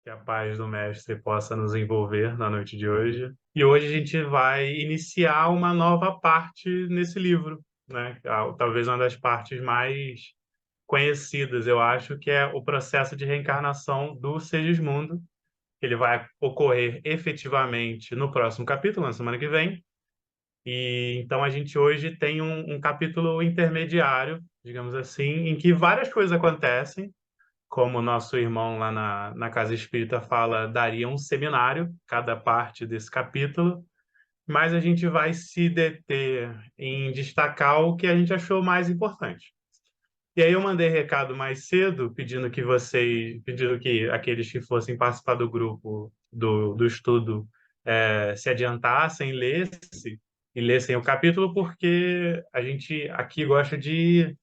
Que a paz do Mestre possa nos envolver na noite de hoje. E hoje a gente vai iniciar uma nova parte nesse livro, né? Talvez uma das partes mais conhecidas, eu acho, que é o processo de reencarnação do Segismundo. Ele vai ocorrer efetivamente no próximo capítulo, na semana que vem. E então a gente hoje tem um capítulo intermediário, digamos assim, em que várias coisas acontecem, como o nosso irmão lá na Casa Espírita fala, daria um seminário, cada parte desse capítulo, mas a gente vai se deter em destacar o que a gente achou mais importante. E aí eu mandei recado mais cedo, pedindo que aqueles que fossem participar do grupo do estudo se adiantassem, lessem o capítulo, porque a gente aqui gosta de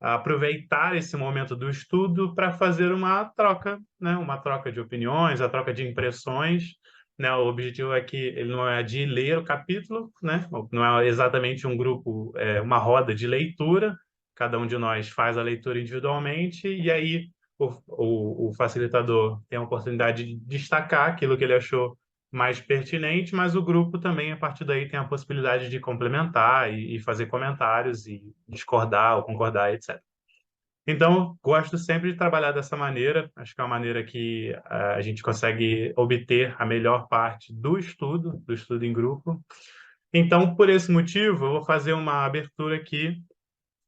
aproveitar esse momento do estudo para fazer uma troca, né? Uma troca de opiniões, a troca de impressões, né? O objetivo é que ele não é de ler o capítulo, né? Não é exatamente um grupo, uma roda de leitura. Cada um de nós faz a leitura individualmente e aí o facilitador tem a oportunidade de destacar aquilo que ele achou mais pertinente, mas o grupo também, a partir daí, tem a possibilidade de complementar e fazer comentários e discordar ou concordar, etc. Então, gosto sempre de trabalhar dessa maneira, acho que é uma maneira que a gente consegue obter a melhor parte do estudo em grupo. Então, por esse motivo, eu vou fazer uma abertura aqui,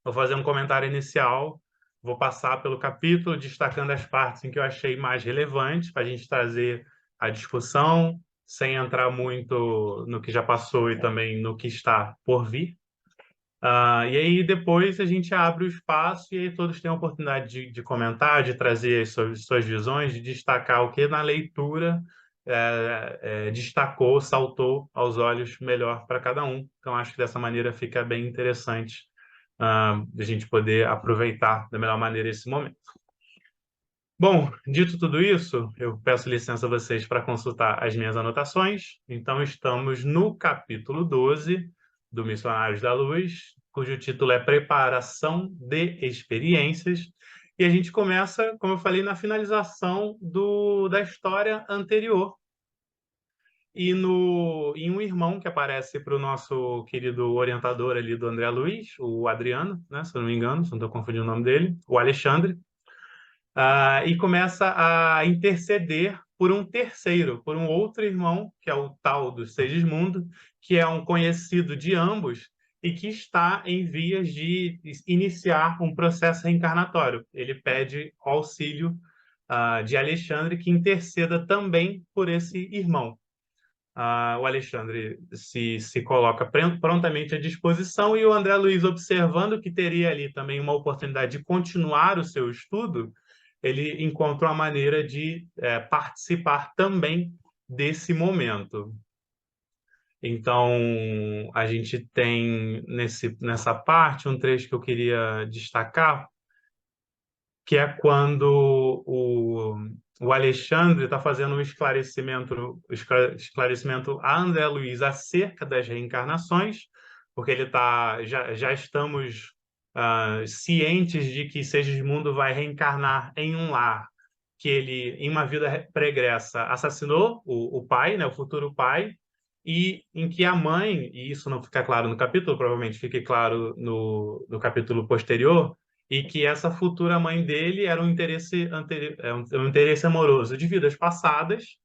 vou fazer um comentário inicial, vou passar pelo capítulo, destacando as partes em que eu achei mais relevantes, para a gente trazer a discussão, sem entrar muito no que já passou e também no que está por vir. E aí depois a gente abre o espaço e aí todos têm a oportunidade de comentar, de trazer as suas visões, de destacar o que na leitura destacou, saltou aos olhos melhor para cada um. Então acho que dessa maneira fica bem interessante a gente poder aproveitar da melhor maneira esse momento. Bom, dito tudo isso, eu peço licença a vocês para consultar as minhas anotações. Então, estamos no capítulo 12 do Missionários da Luz, cujo título é Preparação de Experiências. E a gente começa, como eu falei, na finalização da história anterior. E em um irmão que aparece para o nosso querido orientador ali do André Luiz, o Adriano, né, se eu não me engano, se não estou confundindo o nome dele, o Alexandre, e começa a interceder por um terceiro, por um outro irmão, que é o tal do Segismundo, que é um conhecido de ambos e que está em vias de iniciar um processo reencarnatório. Ele pede auxílio de Alexandre, que interceda também por esse irmão. O Alexandre se coloca prontamente à disposição e o André Luiz, observando que teria ali também uma oportunidade de continuar o seu estudo, ele encontra uma maneira de participar também desse momento. Então, a gente tem nessa parte um trecho que eu queria destacar, que é quando o Alexandre está fazendo um esclarecimento a André Luiz acerca das reencarnações, porque já estamos cientes de que Segismundo vai reencarnar em um lar que ele, em uma vida pregressa, assassinou o pai, né, o futuro pai, e em que a mãe, e isso não fica claro no capítulo, provavelmente fique claro no capítulo posterior, e que essa futura mãe dele era um interesse amoroso de vidas passadas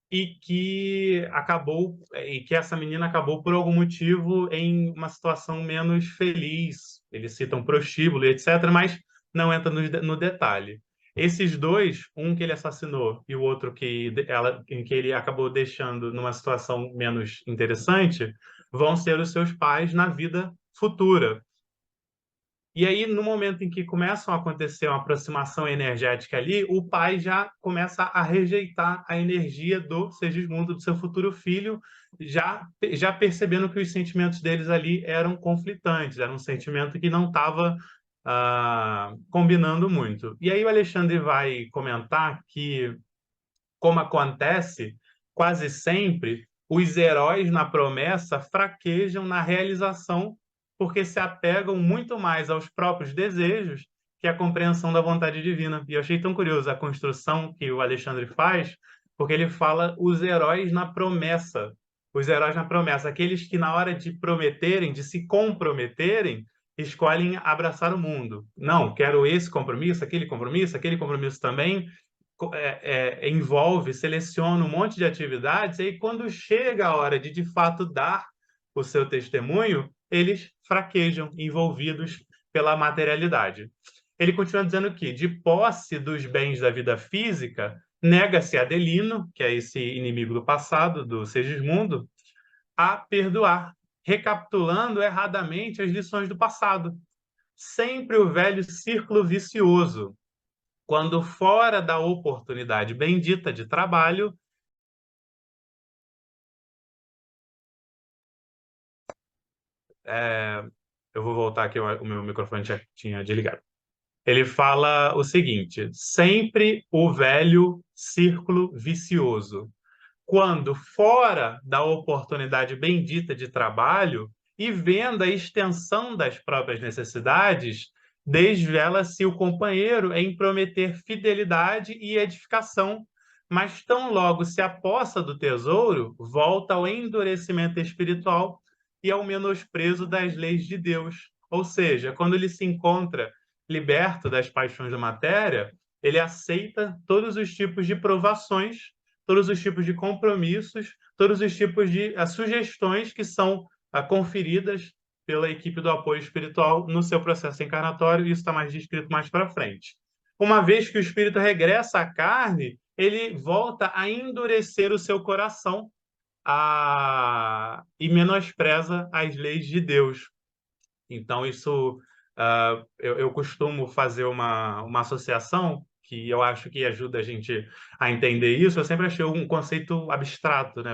e que essa menina acabou por algum motivo em uma situação menos feliz. Eles citam prostíbulo e etc., mas não entra no detalhe. Esses dois, um que ele assassinou e o outro em que ele acabou deixando numa situação menos interessante, vão ser os seus pais na vida futura. E aí, no momento em que começam a acontecer uma aproximação energética ali, o pai já começa a rejeitar a energia do Segismundo, do seu futuro filho, já percebendo que os sentimentos deles ali eram conflitantes, era um sentimento que não estava combinando muito. E aí o Alexandre vai comentar que, como acontece quase sempre, os heróis na promessa fraquejam na realização porque se apegam muito mais aos próprios desejos, que é a compreensão da vontade divina. E eu achei tão curioso a construção que o Alexandre faz, porque ele fala os heróis na promessa. Os heróis na promessa, aqueles que na hora de prometerem, de se comprometerem, escolhem abraçar o mundo. Não, quero esse compromisso, aquele compromisso também, envolve, seleciona um monte de atividades, e aí quando chega a hora de fato dar o seu testemunho, eles fraquejam, envolvidos pela materialidade. Ele continua dizendo que, de posse dos bens da vida física, nega-se Adelino, que é esse inimigo do passado, do Segismundo, a perdoar, recapitulando erradamente as lições do passado. Sempre o velho círculo vicioso, quando fora da oportunidade bendita de trabalho, eu vou voltar aqui, o meu microfone já tinha desligado. Ele fala o seguinte: sempre o velho círculo vicioso, quando fora da oportunidade bendita de trabalho e vendo a extensão das próprias necessidades, desvela-se o companheiro em prometer fidelidade e edificação, mas tão logo se apossa do tesouro, volta ao endurecimento espiritual e ao menosprezo das leis de Deus. Ou seja, quando ele se encontra liberto das paixões da matéria, ele aceita todos os tipos de provações, todos os tipos de compromissos, todos os tipos de sugestões que são conferidas pela equipe do apoio espiritual no seu processo encarnatório, e isso está mais descrito mais para frente. Uma vez que o espírito regressa à carne, ele volta a endurecer o seu coração e menospreza as leis de Deus. Então, isso, eu costumo fazer uma associação que eu acho que ajuda a gente a entender isso. Eu sempre achei um conceito abstrato, né?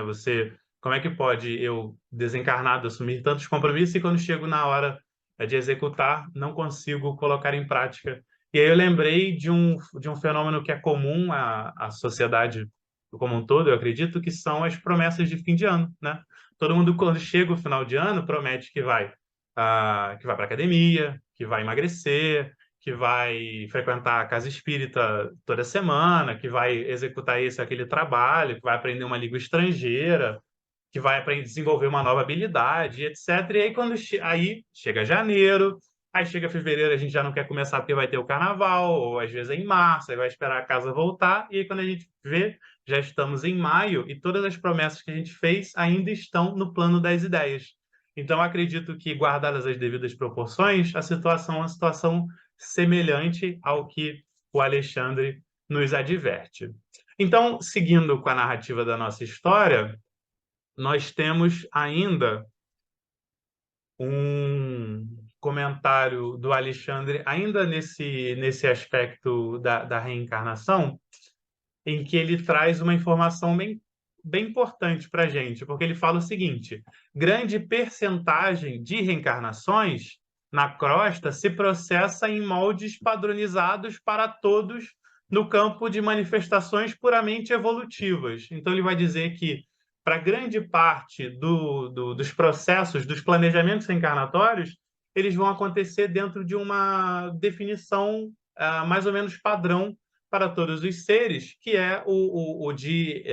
Como é que pode eu, desencarnado, assumir tantos compromissos e quando chego na hora de executar, não consigo colocar em prática? E aí eu lembrei de um fenômeno que é comum à sociedade como um todo, eu acredito, que são as promessas de fim de ano, né? Todo mundo, quando chega o final de ano, promete que vai para academia, que vai emagrecer, que vai frequentar a casa espírita toda semana, que vai executar esse ou aquele trabalho, que vai aprender uma língua estrangeira, que vai aprender, desenvolver uma nova habilidade, etc. E aí, aí chega janeiro, aí chega fevereiro, a gente já não quer começar porque vai ter o carnaval, ou às vezes é em março, aí vai esperar a casa voltar, e aí quando a gente vê, já estamos em maio, e todas as promessas que a gente fez ainda estão no plano das ideias. Então, acredito que, guardadas as devidas proporções, a situação é uma situação semelhante ao que o Alexandre nos adverte. Então, seguindo com a narrativa da nossa história, nós temos ainda um comentário do Alexandre, ainda nesse aspecto da reencarnação, em que ele traz uma informação bem importante para a gente, porque ele fala o seguinte: grande percentagem de reencarnações na crosta se processa em moldes padronizados para todos no campo de manifestações puramente evolutivas. Então, ele vai dizer que, para grande parte dos processos, dos planejamentos reencarnatórios, eles vão acontecer dentro de uma definição mais ou menos padrão para todos os seres, que é o de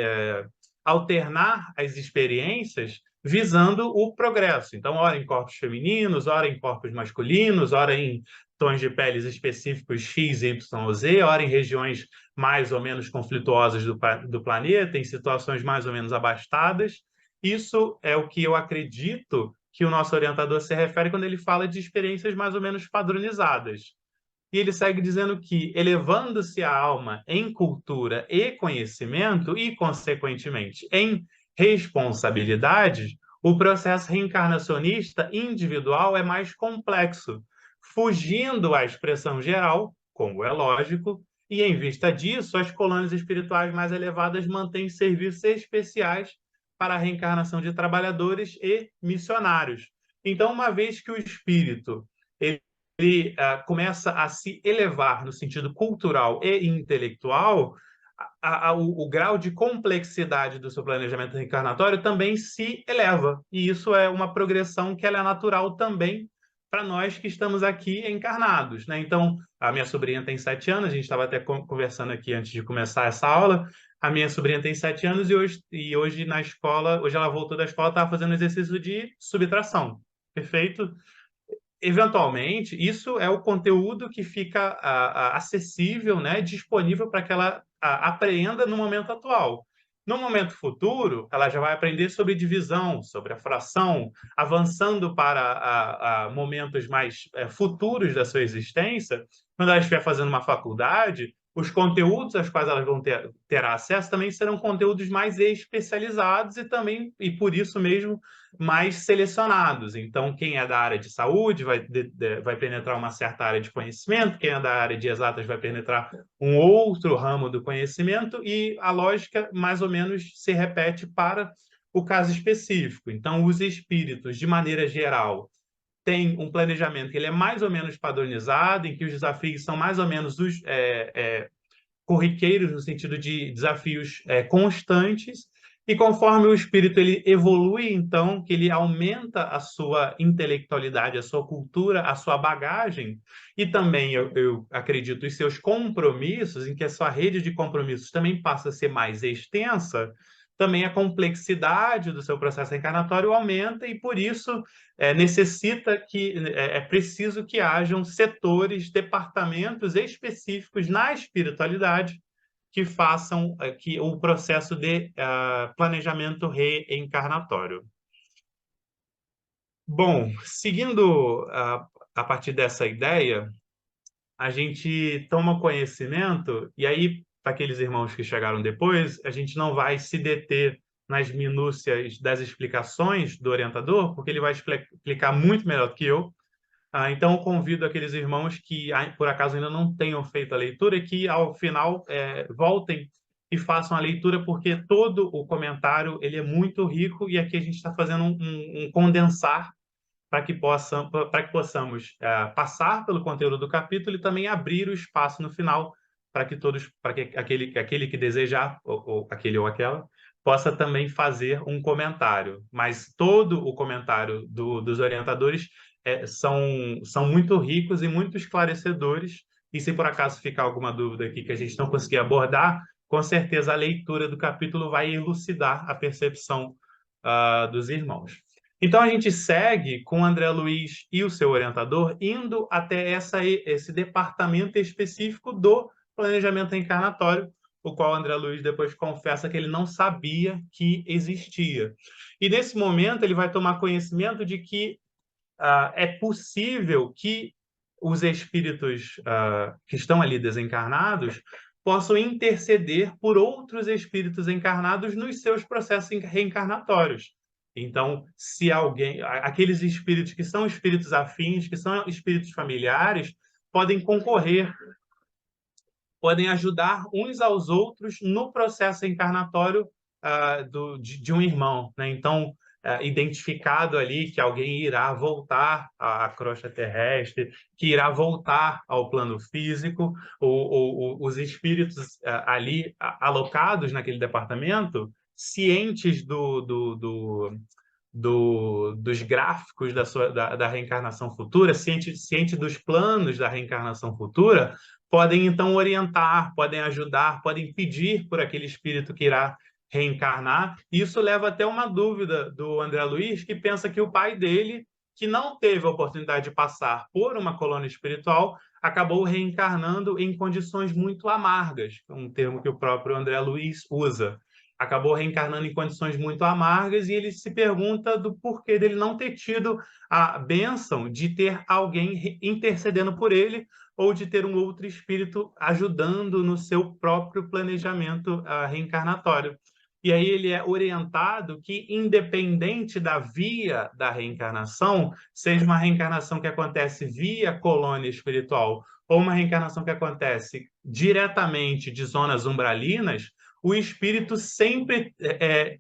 alternar as experiências visando o progresso. Então, ora em corpos femininos, ora em corpos masculinos, ora em tons de peles específicos X, Y, Z, ora em regiões mais ou menos conflituosas do planeta, em situações mais ou menos abastadas. Isso é o que eu acredito que o nosso orientador se refere quando ele fala de experiências mais ou menos padronizadas. E ele segue dizendo que, elevando-se a alma em cultura e conhecimento, e, consequentemente, em responsabilidade, o processo reencarnacionista individual é mais complexo, fugindo à expressão geral, como é lógico, e, em vista disso, as colônias espirituais mais elevadas mantêm serviços especiais para a reencarnação de trabalhadores e missionários. Então, uma vez que o espírito ele começa a se elevar no sentido cultural e intelectual, o grau de complexidade do seu planejamento reencarnatório também se eleva. E isso é uma progressão que ela é natural também para nós que estamos aqui encarnados, né? Então, a minha sobrinha tem 7 anos, a gente estava até conversando aqui antes de começar essa aula. A minha sobrinha tem 7 anos e hoje na escola, hoje ela voltou da escola, estava fazendo exercício de subtração. Perfeito? Eventualmente, isso é o conteúdo que fica acessível, né, disponível para que ela apreenda no momento atual. No momento futuro, ela já vai aprender sobre divisão, sobre a fração, avançando para momentos mais futuros da sua existência. Quando ela estiver fazendo uma faculdade, os conteúdos aos quais elas vão ter acesso também serão conteúdos mais especializados e também, e por isso mesmo, mais selecionados. Então, quem é da área de saúde vai penetrar uma certa área de conhecimento, quem é da área de exatas vai penetrar um outro ramo do conhecimento, e a lógica mais ou menos se repete para o caso específico. Então, os espíritos, de maneira geral, têm um planejamento que ele é mais ou menos padronizado, em que os desafios são mais ou menos os corriqueiros, no sentido de desafios constantes, e conforme o espírito ele evolui, então, que ele aumenta a sua intelectualidade, a sua cultura, a sua bagagem, e também, eu acredito, os seus compromissos, em que a sua rede de compromissos também passa a ser mais extensa, também a complexidade do seu processo reencarnatório aumenta, e por isso necessita que é preciso que hajam setores, departamentos específicos na espiritualidade que façam que o processo de planejamento reencarnatório. Bom, seguindo a partir dessa ideia, a gente toma conhecimento, e aí, para aqueles irmãos que chegaram depois, a gente não vai se deter nas minúcias das explicações do orientador, porque ele vai explicar muito melhor do que eu. Então, eu convido aqueles irmãos que, por acaso, ainda não tenham feito a leitura e que, ao final, voltem e façam a leitura, porque todo o comentário ele é muito rico e aqui a gente está fazendo um condensar para que possamos passar pelo conteúdo do capítulo e também abrir o espaço no final para que aquele que desejar, ou aquele ou aquela, possa também fazer um comentário. Mas todo o comentário dos orientadores são muito ricos e muito esclarecedores, e se por acaso ficar alguma dúvida aqui que a gente não conseguir abordar, com certeza a leitura do capítulo vai elucidar a percepção dos irmãos. Então, a gente segue com o André Luiz e o seu orientador indo até esse departamento específico do planejamento reencarnatório, o qual o André Luiz depois confessa que ele não sabia que existia. E nesse momento ele vai tomar conhecimento de que é possível que os espíritos que estão ali desencarnados possam interceder por outros espíritos encarnados nos seus processos reencarnatórios. Então, se alguém, aqueles espíritos que são espíritos afins, que são espíritos familiares, podem concorrer, podem ajudar uns aos outros no processo encarnatório de um irmão, né? Então, identificado ali que alguém irá voltar à crosta terrestre, que irá voltar ao plano físico, os espíritos ali alocados naquele departamento, cientes dos gráficos da reencarnação futura, ciente dos planos da reencarnação futura, podem então orientar, podem ajudar, podem pedir por aquele espírito que irá reencarnar. Isso leva até uma dúvida do André Luiz, que pensa que o pai dele, que não teve a oportunidade de passar por uma colônia espiritual, acabou reencarnando em condições muito amargas, um termo que o próprio André Luiz usa. Acabou reencarnando em condições muito amargas e ele se pergunta do porquê dele não ter tido a bênção de ter alguém intercedendo por ele ou de ter um outro espírito ajudando no seu próprio planejamento reencarnatório. E aí ele é orientado que, independente da via da reencarnação, seja uma reencarnação que acontece via colônia espiritual ou uma reencarnação que acontece diretamente de zonas umbralinas, o espírito sempre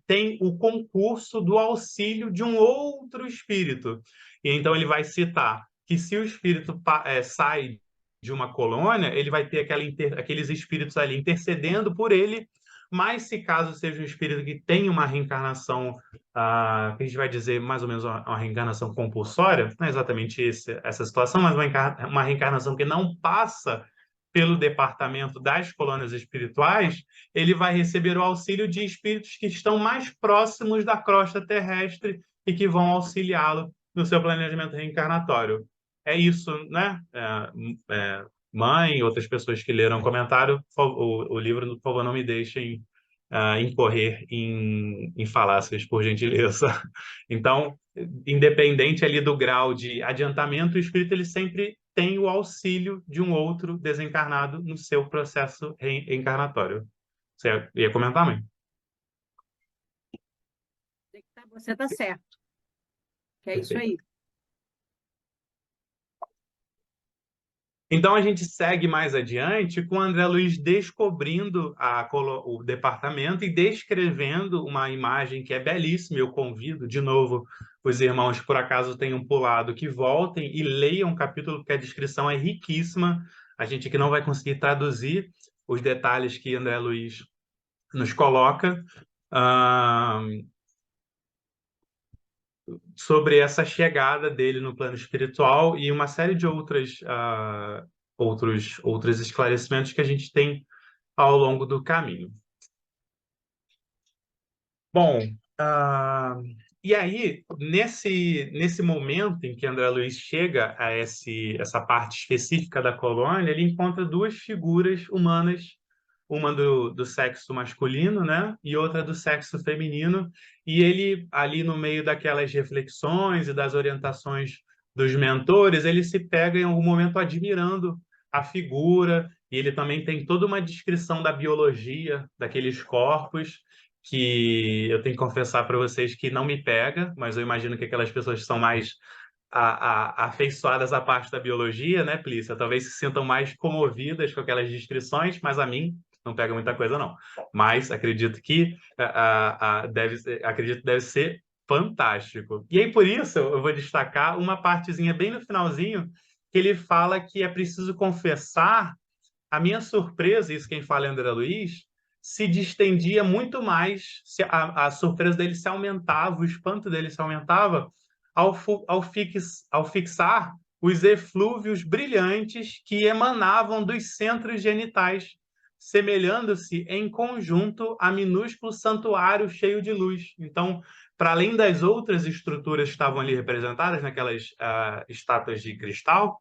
tem o concurso do auxílio de um outro espírito. E então ele vai citar que se o espírito sai de uma colônia, ele vai ter aqueles espíritos ali intercedendo por ele, mas se caso seja um espírito que tem uma reencarnação, que a gente vai dizer mais ou menos uma reencarnação compulsória, não é exatamente essa situação, mas uma reencarnação que não passa pelo departamento das colônias espirituais, ele vai receber o auxílio de espíritos que estão mais próximos da crosta terrestre e que vão auxiliá-lo no seu planejamento reencarnatório. É isso, né? Mãe e outras pessoas que leram o comentário, o livro, por favor, não me deixem incorrer em falácias, por gentileza. Então, independente ali do grau de adiantamento, o espírito ele sempre tem o auxílio de um outro desencarnado no seu processo reencarnatório. Você ia comentar, mãe? Você está certo. Que é isso Perfeito. aí. Então a gente segue mais adiante com o André Luiz descobrindo o departamento e descrevendo uma imagem que é belíssima. Eu convido de novo os irmãos que por acaso tenham pulado que voltem e leiam o capítulo, porque a descrição é riquíssima. A gente aqui não vai conseguir traduzir os detalhes que André Luiz nos coloca. Sobre essa chegada dele no plano espiritual e uma série de outros esclarecimentos que a gente tem ao longo do caminho. Bom, e aí, nesse momento em que André Luiz chega a essa parte específica da colônia, ele encontra duas figuras humanas, uma do sexo masculino, né, e outra do sexo feminino, e ele, ali no meio daquelas reflexões e das orientações dos mentores, ele se pega em algum momento admirando a figura, e ele também tem toda uma descrição da biologia daqueles corpos, que eu tenho que confessar para vocês que não me pega, mas eu imagino que aquelas pessoas que são mais afeiçoadas à parte da biologia, né, Plícia? Talvez se sintam mais comovidas com aquelas descrições, mas a mim não pega muita coisa, não. Mas acredito que deve ser fantástico. E aí, por isso, eu vou destacar uma partezinha bem no finalzinho, que ele fala que é preciso confessar a minha surpresa, isso quem fala é André Luiz, se distendia muito mais, a surpresa dele se aumentava, o espanto dele se aumentava ao fixar os eflúvios brilhantes que emanavam dos centros genitais, semelhando-se em conjunto a minúsculo santuário cheio de luz. Então, para além das outras estruturas que estavam ali representadas naquelas estátuas de cristal,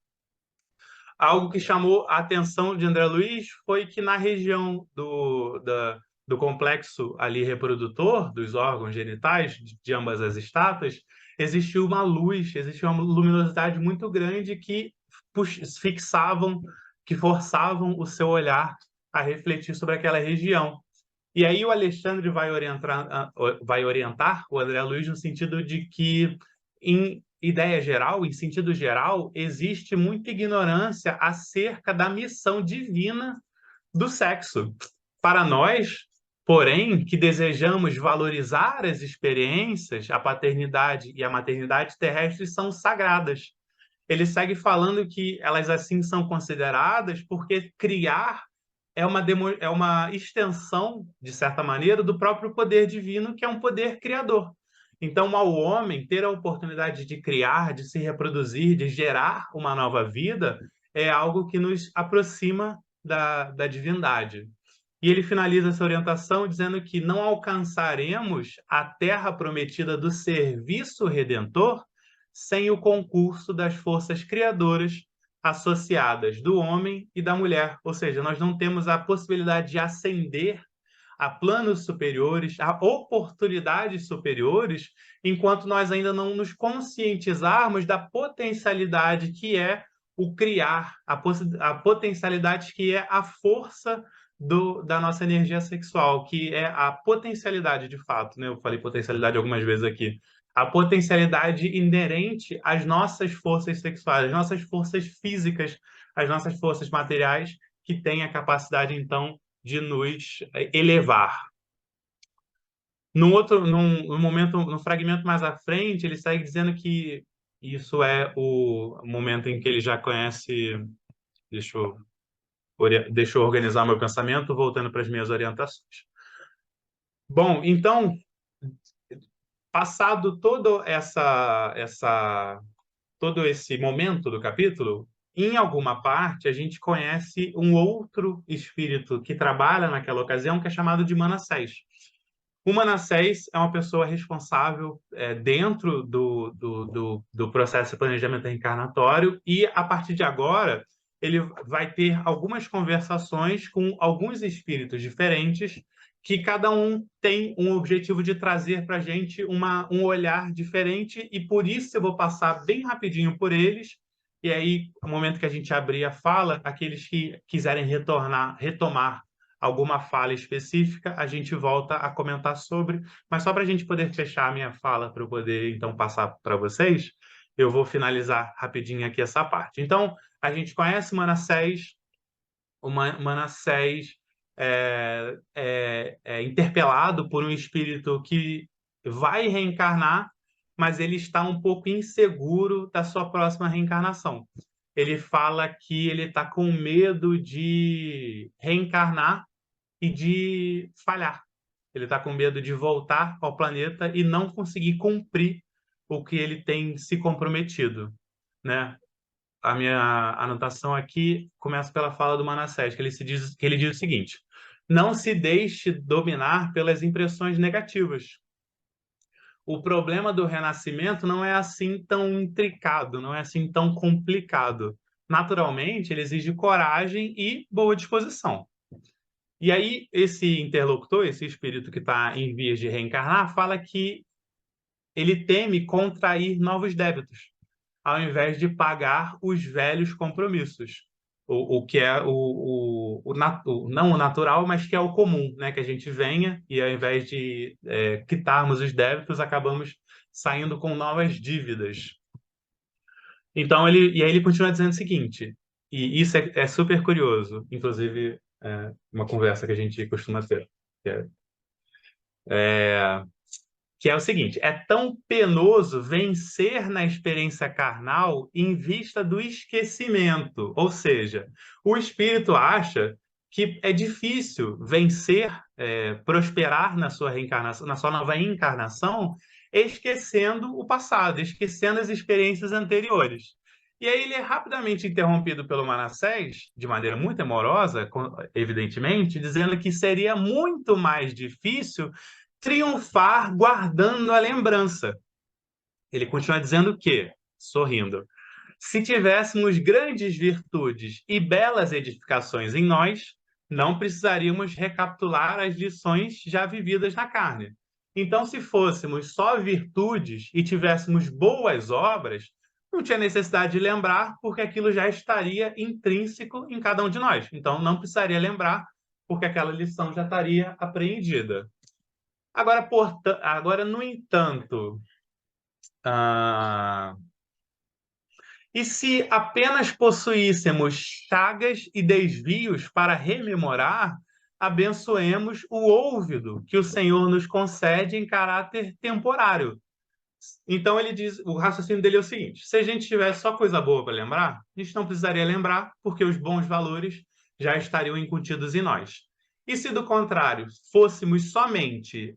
algo que chamou a atenção de André Luiz foi que na região do complexo ali reprodutor, dos órgãos genitais de ambas as estátuas, existiu uma luz, existiu uma luminosidade muito grande que fixavam, que forçavam o seu olhar a refletir sobre aquela região. E aí o Alexandre vai orientar o André Luiz no sentido de que, em ideia geral, em sentido geral, existe muita ignorância acerca da missão divina do sexo. Para nós, porém, que desejamos valorizar as experiências, a paternidade e a maternidade terrestres são sagradas. Ele segue falando que elas assim são consideradas porque criar é uma extensão, de certa maneira, do próprio poder divino, que é um poder criador. Então, ao homem ter a oportunidade de criar, de se reproduzir, de gerar uma nova vida, é algo que nos aproxima da divindade. E ele finaliza essa orientação dizendo que não alcançaremos a terra prometida do serviço redentor sem o concurso das forças criadoras associadas do homem e da mulher. Ou seja, nós não temos a possibilidade de ascender a planos superiores, a oportunidades superiores, enquanto nós ainda não nos conscientizarmos da potencialidade que é o criar, a potencialidade que é a força da nossa energia sexual, que é a potencialidade de fato, né? Eu falei potencialidade algumas vezes aqui. A potencialidade inerente às nossas forças sexuais, às nossas forças físicas, às nossas forças materiais, que têm a capacidade, então, de nos elevar. Num momento, no fragmento mais à frente, ele segue dizendo que isso é o momento em que ele já conhece. Deixa eu organizar meu pensamento, voltando para as minhas orientações. Bom, então, passado todo esse momento do capítulo, em alguma parte a gente conhece um outro espírito que trabalha naquela ocasião, que é chamado de Manassés. O Manassés é uma pessoa responsável dentro do processo de planejamento reencarnatório e, a partir de agora, ele vai ter algumas conversações com alguns espíritos diferentes que cada um tem um objetivo de trazer para a gente um olhar diferente e, por isso, eu vou passar bem rapidinho por eles e aí, no momento que a gente abrir a fala, aqueles que quiserem retomar alguma fala específica, a gente volta a comentar sobre, mas só para a gente poder fechar a minha fala, para eu poder, então, passar para vocês, eu vou finalizar rapidinho aqui essa parte. Então, a gente conhece Manassés, Manassés é interpelado por um espírito que vai reencarnar, mas ele está um pouco inseguro da sua próxima reencarnação. Ele fala que ele está com medo de reencarnar e de falhar. Ele está com medo de voltar ao planeta e não conseguir cumprir o que ele tem se comprometido, né? A minha anotação aqui começa pela fala do Manassés, que ele diz o seguinte: não se deixe dominar pelas impressões negativas. O problema do renascimento não é assim tão intricado, não é assim tão complicado. Naturalmente, ele exige coragem e boa disposição. E aí, esse interlocutor, esse espírito que está em vias de reencarnar, fala que ele teme contrair novos débitos, ao invés de pagar os velhos compromissos. O que é não o natural, mas que é o comum, né? Que a gente venha e, ao invés de quitarmos os débitos, acabamos saindo com novas dívidas. Então, e aí ele continua dizendo o seguinte, e isso é super curioso, inclusive uma conversa que a gente costuma ter, que é, que é o seguinte: é tão penoso vencer na experiência carnal em vista do esquecimento. Ou seja, o espírito acha que é difícil vencer, prosperar na sua reencarnação, na sua nova encarnação, esquecendo o passado, esquecendo as experiências anteriores. E aí ele é rapidamente interrompido pelo Manassés, de maneira muito amorosa, evidentemente, dizendo que seria muito mais difícil triunfar guardando a lembrança. Ele continua dizendo que, sorrindo, se tivéssemos grandes virtudes e belas edificações em nós, não precisaríamos recapitular as lições já vividas na carne. Então, se fôssemos só virtudes e tivéssemos boas obras, não tinha necessidade de lembrar, porque aquilo já estaria intrínseco em cada um de nós. Então, não precisaria lembrar, porque aquela lição já estaria apreendida. Agora, no entanto, ah, e se apenas possuíssemos chagas e desvios para rememorar, abençoemos o ouvido que o Senhor nos concede em caráter temporário. Então ele diz, o raciocínio dele é o seguinte: se a gente tivesse só coisa boa para lembrar, a gente não precisaria lembrar, porque os bons valores já estariam incutidos em nós. E se do contrário fôssemos somente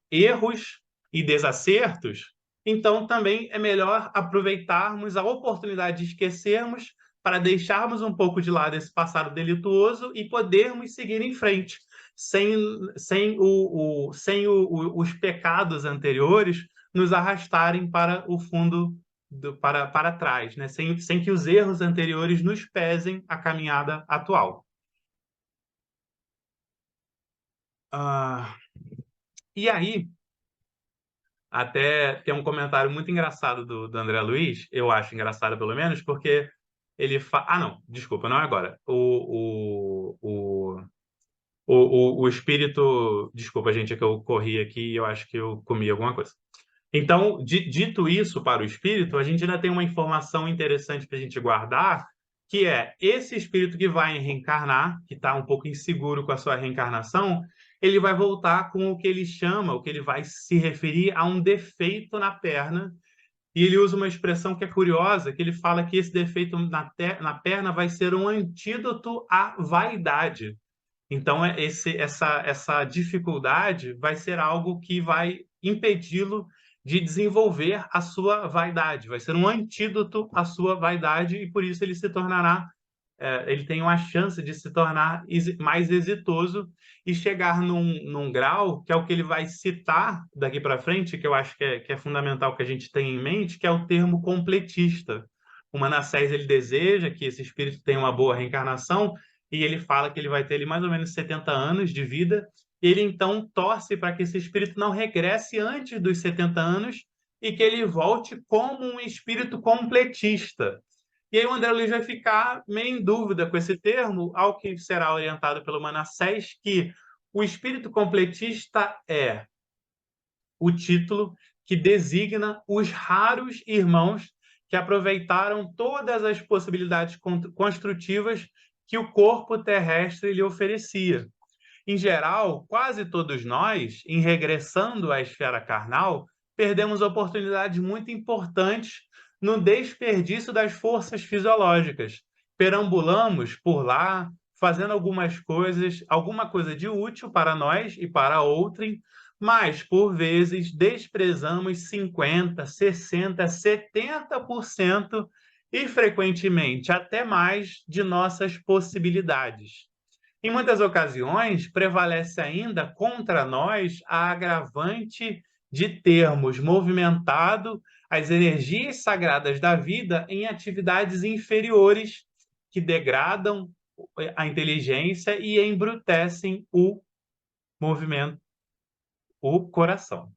erros e desacertos, então também é melhor aproveitarmos a oportunidade de esquecermos para deixarmos um pouco de lado esse passado delituoso e podermos seguir em frente, sem os pecados anteriores nos arrastarem para o fundo, para trás, né? Sem que os erros anteriores nos pesem a caminhada atual. Ah, e aí, até tem um comentário muito engraçado do André Luiz, eu acho engraçado pelo menos, porque ele fala... Ah, não, desculpa, não é agora. O espírito... Desculpa, gente, é que eu corri aqui e eu acho que eu comi alguma coisa. Então, dito isso para o espírito, a gente ainda tem uma informação interessante para a gente guardar, que é esse espírito que vai reencarnar, que está um pouco inseguro com a sua reencarnação, ele vai voltar com o que ele chama, o que ele vai se referir a um defeito na perna, e ele usa uma expressão que é curiosa, que ele fala que esse defeito na perna vai ser um antídoto à vaidade. Então, essa dificuldade vai ser algo que vai impedi-lo de desenvolver a sua vaidade, vai ser um antídoto à sua vaidade, e por isso ele se tornará, ele tem uma chance de se tornar mais exitoso e chegar num grau, que é o que ele vai citar daqui para frente, que eu acho que é fundamental que a gente tenha em mente, que é o termo completista. O Manassés, ele deseja que esse espírito tenha uma boa reencarnação, e ele fala que ele vai ter ali mais ou menos 70 anos de vida. Ele então torce para que esse espírito não regresse antes dos 70 anos e que ele volte como um espírito completista. E aí o André Luiz vai ficar meio em dúvida com esse termo, ao que será orientado pelo Manassés, que o espírito completista é o título que designa os raros irmãos que aproveitaram todas as possibilidades construtivas que o corpo terrestre lhe oferecia. Em geral, quase todos nós, em regressando à esfera carnal, perdemos oportunidades muito importantes no desperdício das forças fisiológicas. Perambulamos por lá, fazendo algumas coisas, alguma coisa de útil para nós e para outrem, mas, por vezes, desprezamos 50%, 60%, 70% e, frequentemente, até mais de nossas possibilidades. Em muitas ocasiões, prevalece ainda contra nós a agravante de termos movimentado as energias sagradas da vida em atividades inferiores que degradam a inteligência e embrutecem o movimento, o coração.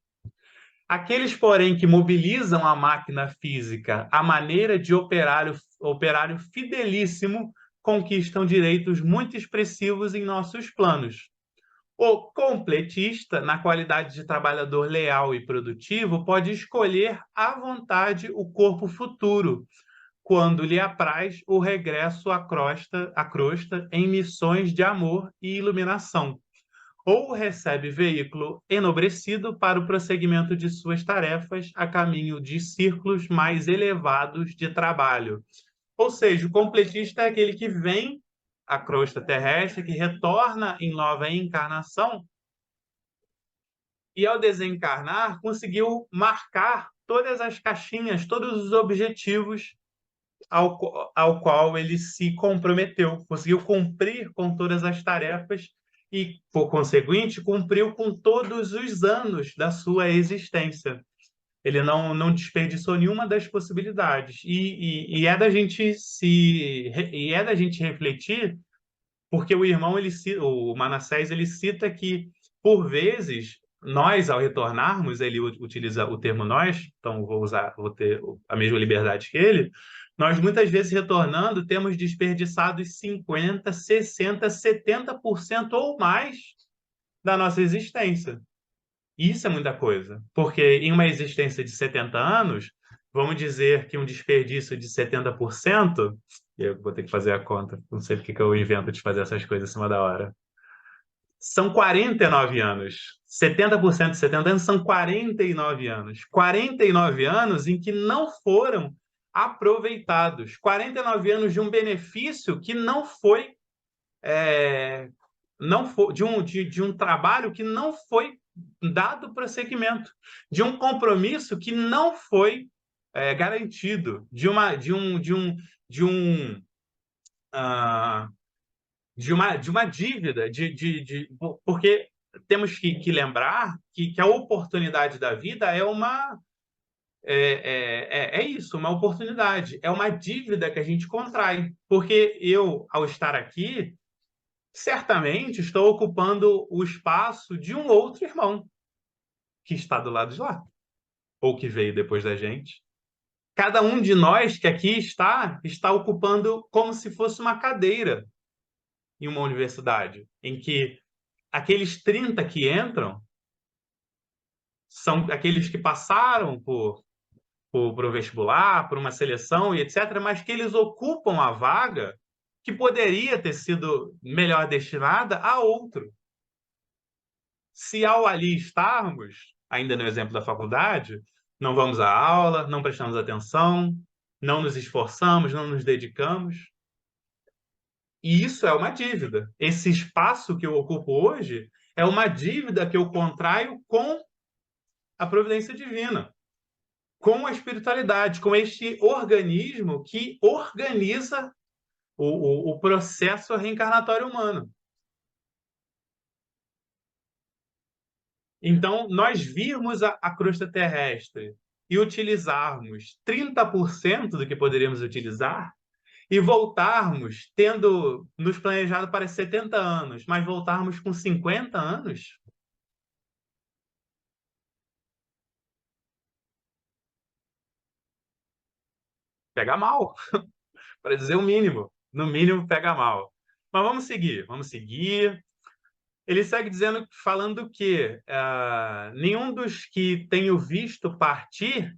Aqueles, porém, que mobilizam a máquina física à maneira de operário fidelíssimo conquistam direitos muito expressivos em nossos planos. O completista, na qualidade de trabalhador leal e produtivo, pode escolher à vontade o corpo futuro, quando lhe apraz o regresso à crosta em missões de amor e iluminação, ou recebe veículo enobrecido para o prosseguimento de suas tarefas a caminho de círculos mais elevados de trabalho. Ou seja, o completista é aquele que vem à crosta terrestre, que retorna em nova encarnação, e ao desencarnar conseguiu marcar todas as caixinhas, todos os objetivos ao qual ele se comprometeu, conseguiu cumprir com todas as tarefas e, por conseguinte, cumpriu com todos os anos da sua existência. Ele não desperdiçou nenhuma das possibilidades. E é da gente é da gente refletir, porque o irmão, o Manassés, ele cita que, por vezes, nós, ao retornarmos, ele utiliza o termo nós, então vou ter a mesma liberdade que ele, nós muitas vezes retornando temos desperdiçados 50, 60, 70% ou mais da nossa existência. Isso é muita coisa, porque em uma existência de 70 anos, vamos dizer que um desperdício de 70%, eu vou ter que fazer a conta, não sei porque que eu invento de fazer essas coisas em cima da hora, são 49 anos. 70% de 70 anos são 49 anos. 49 anos em que não foram aproveitados. 49 anos de um benefício que não foi, de um trabalho que não foi dado prosseguimento, de um compromisso que não foi garantido, de uma dívida, porque temos que lembrar que a oportunidade da vida é isso, uma oportunidade, é uma dívida que a gente contrai, porque eu, ao estar aqui, certamente estou ocupando o espaço de um outro irmão que está do lado de lá, ou que veio depois da gente. Cada um de nós que aqui está ocupando como se fosse uma cadeira em uma universidade, em que aqueles 30 que entram são aqueles que passaram por vestibular, por uma seleção e etc., mas que eles ocupam a vaga que poderia ter sido melhor destinada a outro. Se ao ali estarmos, ainda no exemplo da faculdade, não vamos à aula, não prestamos atenção, não nos esforçamos, não nos dedicamos. E isso é uma dívida. Esse espaço que eu ocupo hoje é uma dívida que eu contraio com a providência divina, com a espiritualidade, com este organismo que organiza o processo reencarnatório humano. Então, nós virmos a crosta terrestre e utilizarmos 30% do que poderíamos utilizar e voltarmos tendo nos planejado para 70 anos, mas voltarmos com 50 anos, pega mal, para dizer o mínimo. No mínimo, pega mal. Mas vamos seguir, vamos seguir. Ele segue dizendo, falando que nenhum dos que tenho visto partir,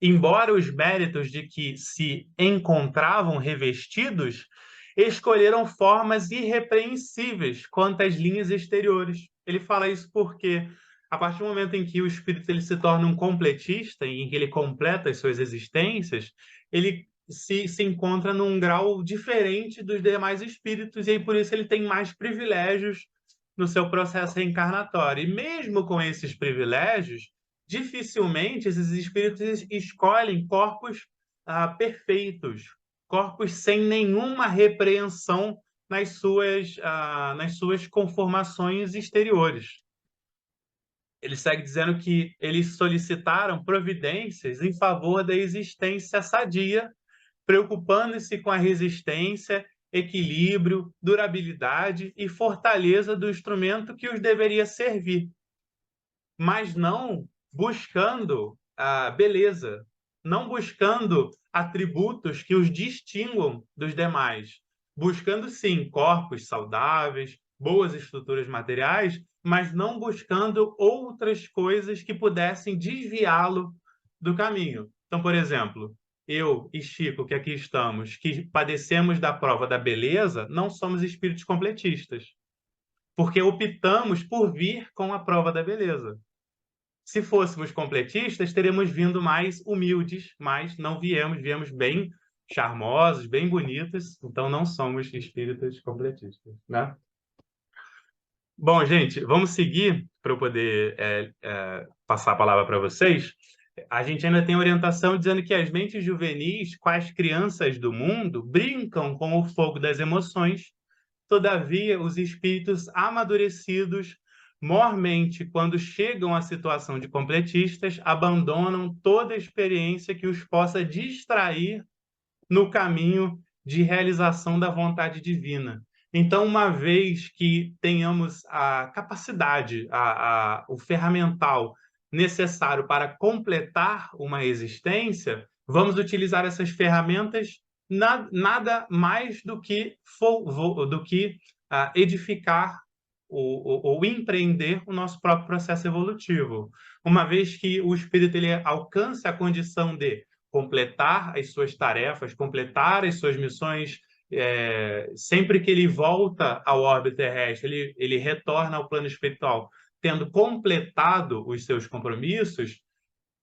embora os méritos de que se encontravam revestidos, escolheram formas irrepreensíveis quanto às linhas exteriores. Ele fala isso porque, a partir do momento em que o espírito ele se torna um completista, em que ele completa as suas existências, ele se encontra num grau diferente dos demais espíritos, e aí por isso ele tem mais privilégios no seu processo reencarnatório. E mesmo com esses privilégios, dificilmente esses espíritos escolhem corpos perfeitos, corpos sem nenhuma repreensão nas suas conformações exteriores. Ele segue dizendo que eles solicitaram providências em favor da existência sadia, preocupando-se com a resistência, equilíbrio, durabilidade e fortaleza do instrumento que os deveria servir, mas não buscando a beleza, não buscando atributos que os distinguam dos demais, buscando sim corpos saudáveis, boas estruturas materiais, mas não buscando outras coisas que pudessem desviá-lo do caminho. Então, por exemplo, eu e Chico, que aqui estamos, que padecemos da prova da beleza, não somos espíritos completistas, porque optamos por vir com a prova da beleza. Se fôssemos completistas, teríamos vindo mais humildes, mas não viemos, viemos bem charmosos, bem bonitos, então não somos espíritas completistas, né? Bom, gente, vamos seguir para eu poder passar a palavra para vocês. A gente ainda tem orientação dizendo que as mentes juvenis, quais crianças do mundo, brincam com o fogo das emoções. Todavia, os espíritos amadurecidos, mormente, quando chegam à situação de completistas, abandonam toda experiência que os possa distrair no caminho de realização da vontade divina. Então, uma vez que tenhamos a capacidade, o ferramental necessário para completar uma existência, vamos utilizar essas ferramentas nada mais do que edificar ou empreender o nosso próprio processo evolutivo. Uma vez que o espírito ele alcance a condição de completar as suas tarefas, completar as suas missões, sempre que ele volta ao orbe terrestre, ele retorna ao plano espiritual, tendo completado os seus compromissos.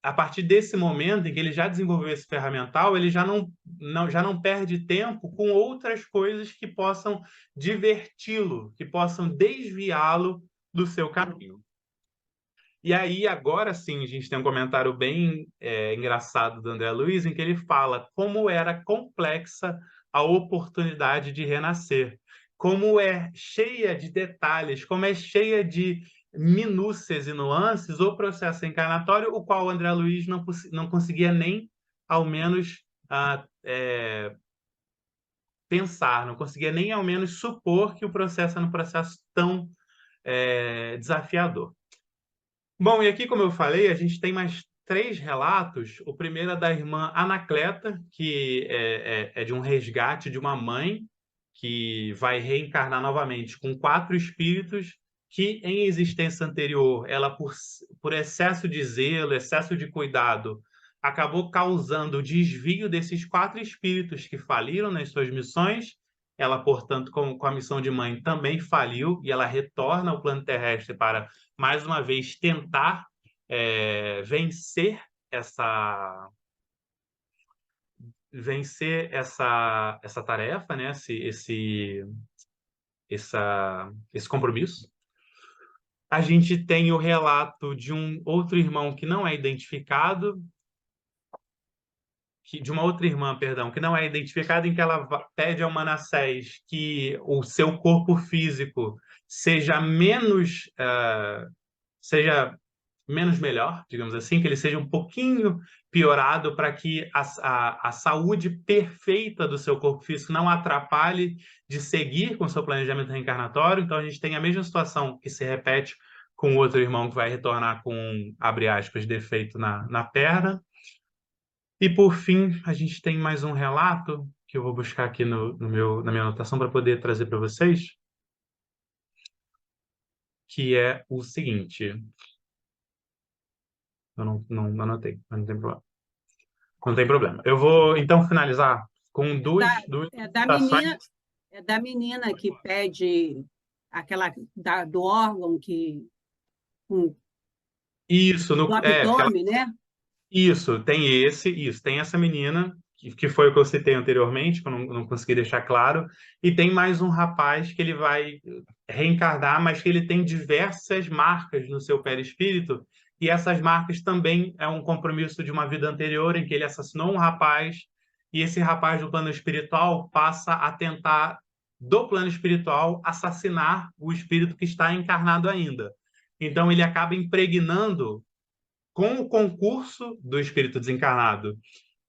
A partir desse momento em que ele já desenvolveu esse ferramental, ele já não perde tempo com outras coisas que possam diverti-lo, que possam desviá-lo do seu caminho. E aí, agora sim, a gente tem um comentário bem engraçado do André Luiz, em que ele fala como era complexa a oportunidade de renascer, como é cheia de detalhes, como é cheia de minúcias e nuances o processo encarnatório, o qual o André Luiz não conseguia nem, ao menos, pensar, não conseguia nem, ao menos, supor que o processo era um processo tão desafiador. Bom, e aqui, como eu falei, a gente tem mais 3 relatos. O primeiro é da irmã Anacleta, que é de um resgate de uma mãe que vai reencarnar novamente com 4 espíritos que, em existência anterior, ela, por excesso de zelo, excesso de cuidado, acabou causando o desvio desses 4 espíritos que faliram nas suas missões. Ela, portanto, com a missão de mãe, também faliu e ela retorna ao plano terrestre para, mais uma vez, tentar vencer essa tarefa, né? Esse compromisso. A gente tem o relato de um outro irmão que não é identificado, de uma outra irmã, perdão, que não é identificada, em que ela pede ao Manassés que o seu corpo físico seja seja menos melhor, digamos assim, que ele seja um pouquinho piorado para que a saúde perfeita do seu corpo físico não atrapalhe de seguir com o seu planejamento reencarnatório. Então, a gente tem a mesma situação que se repete com o outro irmão que vai retornar com, abre aspas, defeito na perna. E, por fim, a gente tem mais um relato que eu vou buscar aqui na minha anotação para poder trazer para vocês, que é o seguinte. Eu não anotei, mas não tem problema. Não tem problema. Eu vou, então, finalizar com duas citações. É da menina que pede do órgão Isso, do abdômen, né? Isso, tem essa menina, que foi o que eu citei anteriormente, que eu não consegui deixar claro, e tem mais um rapaz que ele vai reencarnar, mas que ele tem diversas marcas no seu perispírito, e essas marcas também é um compromisso de uma vida anterior, em que ele assassinou um rapaz, e esse rapaz do plano espiritual passa a tentar, do plano espiritual, assassinar o espírito que está encarnado ainda. Então ele acaba impregnando com o concurso do espírito desencarnado,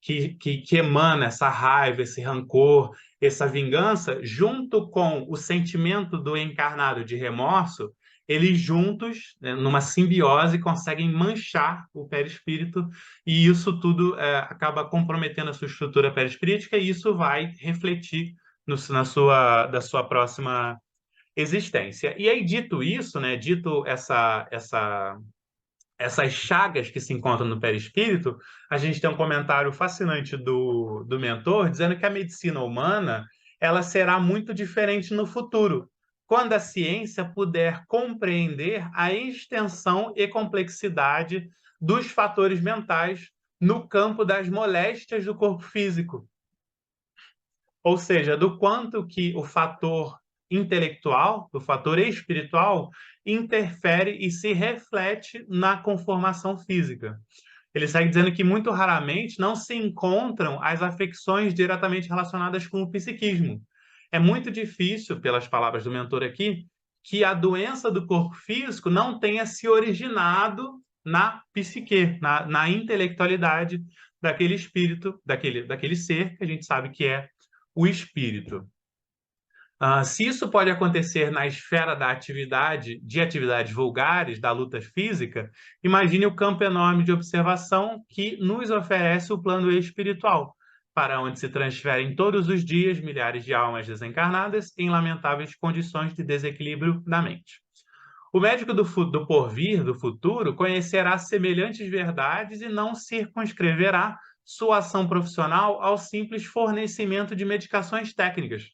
que emana essa raiva, esse rancor, essa vingança, junto com o sentimento do encarnado de remorso, eles juntos, né, numa simbiose, conseguem manchar o perispírito, e isso tudo acaba comprometendo a sua estrutura perispirítica, e isso vai refletir da sua próxima existência. E aí, dito isso, né, dito essas chagas que se encontram no perispírito, a gente tem um comentário fascinante do mentor dizendo que a medicina humana ela será muito diferente no futuro, quando a ciência puder compreender a extensão e complexidade dos fatores mentais no campo das moléstias do corpo físico. Ou seja, do quanto que o fator intelectual, o fator espiritual, interfere e se reflete na conformação física. Ele segue dizendo que muito raramente não se encontram as afecções diretamente relacionadas com o psiquismo. É muito difícil, pelas palavras do mentor aqui, que a doença do corpo físico não tenha se originado na psique, na intelectualidade daquele espírito, daquele ser que a gente sabe que é o espírito. Se isso pode acontecer na esfera de atividades vulgares, da luta física, imagine o campo enorme de observação que nos oferece o plano espiritual, para onde se transferem todos os dias milhares de almas desencarnadas em lamentáveis condições de desequilíbrio da mente. O médico do porvir, do futuro, conhecerá semelhantes verdades e não circunscreverá sua ação profissional ao simples fornecimento de medicações técnicas,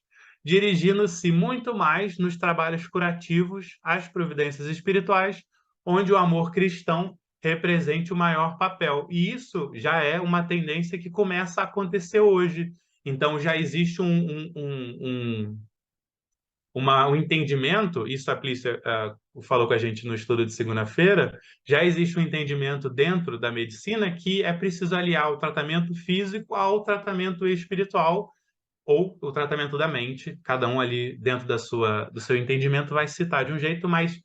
dirigindo-se muito mais nos trabalhos curativos às providências espirituais, onde o amor cristão represente o maior papel. E isso já é uma tendência que começa a acontecer hoje. Então, já existe um entendimento, isso a Plícia falou com a gente no estudo de segunda-feira, já existe um entendimento dentro da medicina que é preciso aliar o tratamento físico ao tratamento espiritual, ou o tratamento da mente, cada um ali dentro do seu entendimento vai citar de um jeito, mas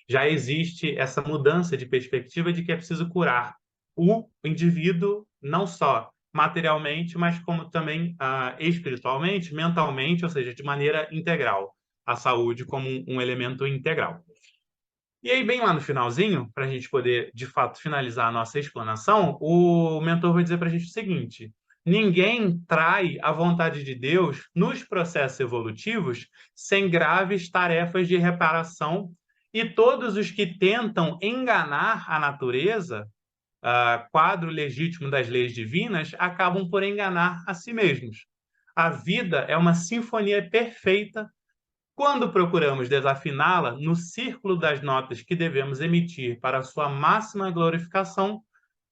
já existe essa mudança de perspectiva de que é preciso curar o indivíduo não só materialmente, mas como também espiritualmente, mentalmente, ou seja, de maneira integral, a saúde como um elemento integral. E aí, bem lá no finalzinho, para a gente poder, de fato, finalizar a nossa explanação, o mentor vai dizer para a gente o seguinte: ninguém trai a vontade de Deus nos processos evolutivos sem graves tarefas de reparação, e todos os que tentam enganar a natureza, quadro legítimo das leis divinas, acabam por enganar a si mesmos. A vida é uma sinfonia perfeita. Quando procuramos desafiná-la no círculo das notas que devemos emitir para sua máxima glorificação,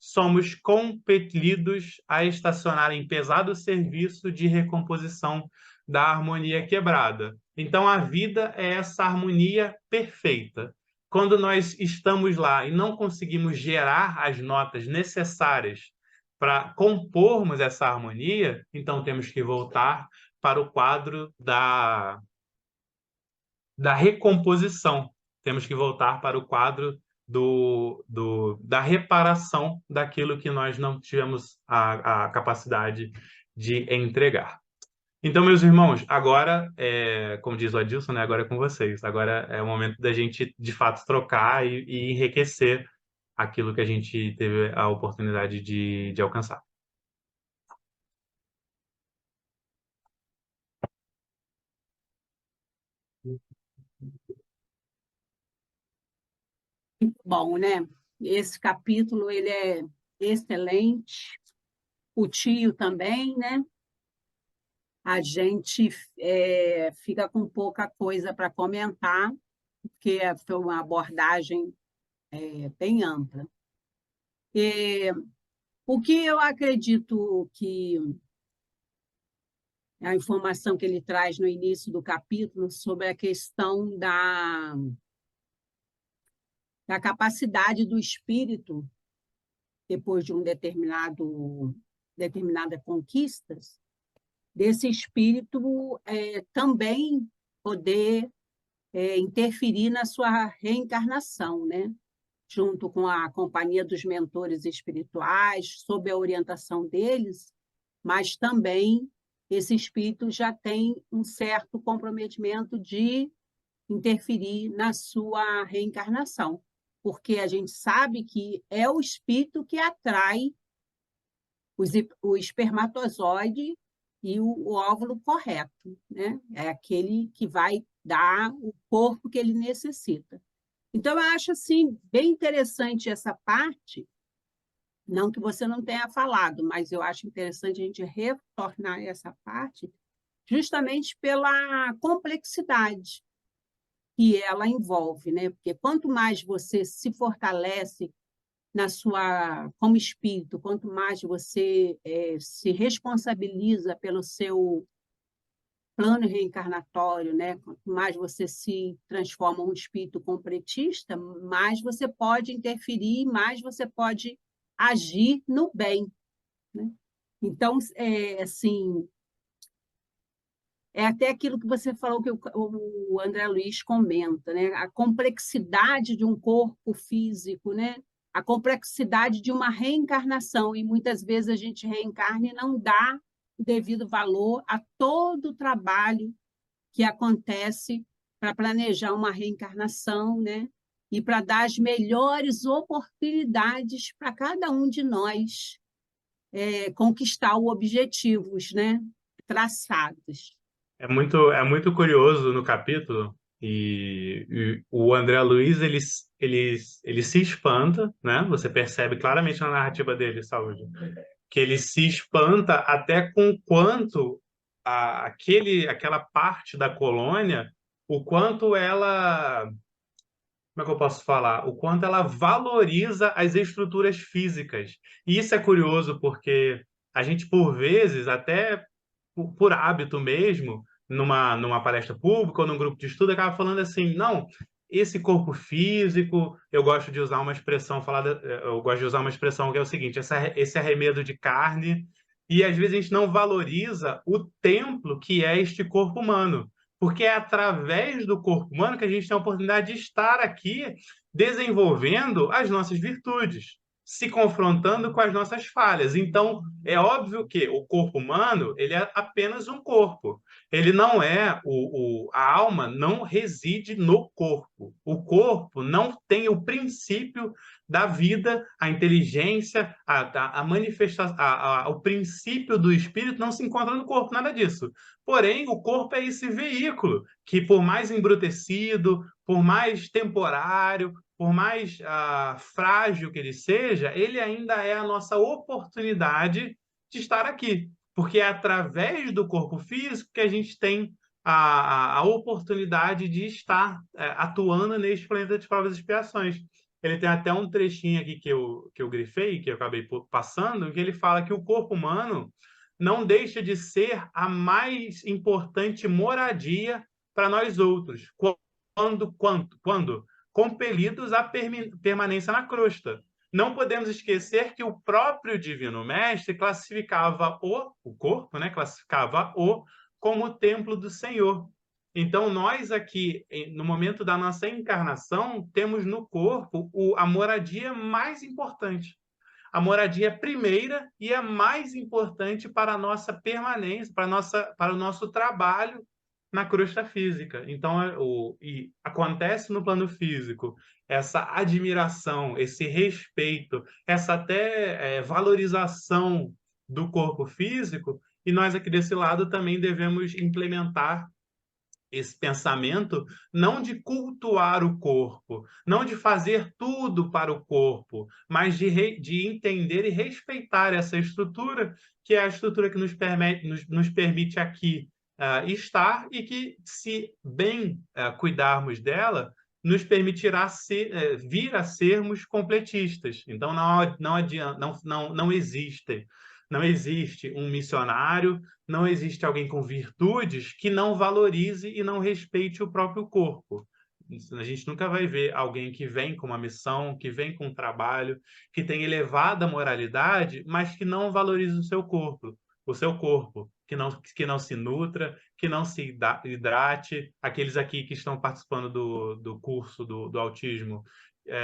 somos compelidos a estacionar em pesado serviço de recomposição da harmonia quebrada. Então, a vida é essa harmonia perfeita. Quando nós estamos lá e não conseguimos gerar as notas necessárias para compormos essa harmonia, então temos que voltar para o quadro da recomposição. Temos que voltar para o quadro da reparação daquilo que nós não tivemos a capacidade de entregar. Então, meus irmãos, agora, como diz o Adilson, né, agora é com vocês. Agora é o momento da gente, de fato, trocar e enriquecer aquilo que a gente teve a oportunidade de alcançar. Bom, né? Esse capítulo ele é excelente. O tio também, né? A gente fica com pouca coisa para comentar, porque foi uma abordagem bem ampla. E, o que eu acredito que a informação que ele traz no início do capítulo sobre a questão da capacidade do espírito, depois de determinadas conquistas, desse espírito também poder interferir na sua reencarnação, né? Junto com a companhia dos mentores espirituais, sob a orientação deles, mas também esse espírito já tem um certo comprometimento de interferir na sua reencarnação, porque a gente sabe que é o espírito que atrai o espermatozoide e o óvulo correto, né? É aquele que vai dar o corpo que ele necessita. Então, eu acho assim, bem interessante essa parte, não que você não tenha falado, mas eu acho interessante a gente retornar essa parte, justamente pela complexidade que ela envolve, né? Porque quanto mais você se fortalece como espírito, quanto mais você se responsabiliza pelo seu plano reencarnatório, né? Quanto mais você se transforma em um espírito completista, mais você pode interferir, mais você pode agir no bem, né? Então, assim, é até aquilo que você falou que o André Luiz comenta, né? A complexidade de um corpo físico, né? A complexidade de uma reencarnação, e muitas vezes a gente reencarna e não dá o devido valor a todo o trabalho que acontece para planejar uma reencarnação, né? E para dar as melhores oportunidades para cada um de nós conquistar os objetivos, né? Traçados. É muito curioso no capítulo, e o André Luiz ele se espanta, né? Você percebe claramente na narrativa dele, Saúde, que ele se espanta até com quanto aquela parte da colônia, o quanto ela, como é que eu posso falar? O quanto ela valoriza as estruturas físicas. E isso é curioso porque a gente, por vezes, até por hábito mesmo, numa palestra pública ou num grupo de estudo, acaba falando assim, não, esse corpo físico, eu gosto de usar uma expressão eu gosto de usar uma expressão que é o seguinte, esse arremedo de carne, e às vezes a gente não valoriza o templo que é este corpo humano, porque é através do corpo humano que a gente tem a oportunidade de estar aqui desenvolvendo as nossas virtudes, se confrontando com as nossas falhas. Então, é óbvio que o corpo humano ele é apenas um corpo. Ele não é a alma não reside no corpo. O corpo não tem o princípio da vida, a inteligência, a manifestação, o princípio do espírito não se encontra no corpo, nada disso. Porém, o corpo é esse veículo que, por mais embrutecido, por mais temporário, por mais frágil que ele seja, ele ainda é a nossa oportunidade de estar aqui. Porque é através do corpo físico que a gente tem a oportunidade de estar atuando neste planeta de provas e expiações. ele tem até um trechinho aqui que eu grifei, que eu acabei passando, que ele fala que o corpo humano não deixa de ser a mais importante moradia para nós outros, quando compelidos à permanência na crosta. Não podemos esquecer que o próprio Divino Mestre classificava o corpo, né, classificava-o como o templo do Senhor. Então, nós aqui, no momento da nossa encarnação, temos no corpo a moradia mais importante, a moradia primeira e a mais importante para a nossa permanência, para o nosso trabalho na crosta física. Então, acontece no plano físico essa admiração, esse respeito, essa até valorização do corpo físico, e nós aqui desse lado também devemos implementar esse pensamento não de cultuar o corpo, não de fazer tudo para o corpo, mas de entender e respeitar essa estrutura, que é a estrutura que nos permite aqui estar e que, se bem cuidarmos dela, nos permitirá vir a sermos completistas. Então, não adianta, não existe um missionário, não existe alguém com virtudes que não valorize e não respeite o próprio corpo. A gente nunca vai ver alguém que vem com uma missão, que vem com um trabalho, que tem elevada moralidade, mas que não valorize o seu corpo, que não se nutra, que não se hidrate. Aqueles aqui que estão participando do curso do autismo